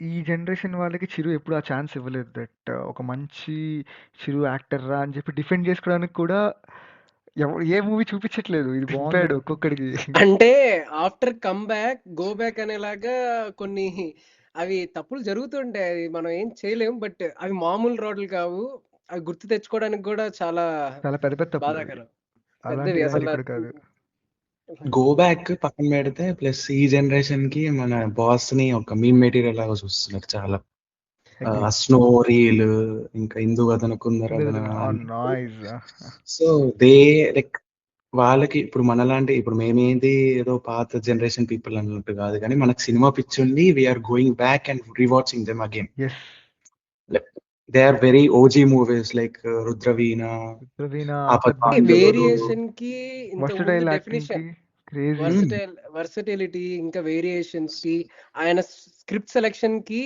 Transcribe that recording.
ఈ జనరేషన్ వాళ్ళకి చిరు ఎప్పుడు ఆ ఛాన్స్ ఇవ్వలేదు. దట్ ఒక మంచి చిరు యాక్టర్ రా అని చెప్పి డిఫెండ్ చేసుకోవడానికి కూడా ఏ మూవీ చూపించట్లేదు. ఇది బాగుంటాడు ఒక్కొక్కడికి. అంటే after come back go back అనేలాగా కొన్ని అవి తప్పులు జరుగుతుంటాయి. అది మనం ఏం చేయలేం. బట్ అవి మామూలు రోడ్లు కావు. అవి గుర్తు తెచ్చుకోవడానికి కూడా చాలా చాలా పెద్ద పెద్ద తప్పులు అవి. బాధాకరం. పెద్దవి అలాంటిది అసలు అసలు. ఇక్కడ కాదు. గో బ్యాక్ పక్కన పెడితే ప్లస్ ఈ జనరేషన్ కి మన బాస్ ని ఒక మీమ్ మెటీరియల్ లాగా చూస్తున్నారు చాలా. Agree. స్నో రీల్ ఇంకా ఇందు వదన కుందరదన. నాయిస్. సో దే లైక్ వాళ్ళకి ఇప్పుడు మనలాంటి ఇప్పుడు మేమేది ఏదో పాత జనరేషన్ పీపుల్ అన్నట్టు కాదు, కానీ మనకు సినిమా పిచ్చి ఉంది. We are going back and rewatching them again. Yes. They are very OG movies like Rudraveena, Praveena Aapadbandhavudu. Variation కి ఇంత వర్సటైల్ యాక్టింగ్ డెఫినేషన్, కి క్రేజీ. వర్సటిలిటీ ఇంకా వేరియేషన్స్ కి ఆయన స్క్రిప్ట్ సెలెక్షన్ కి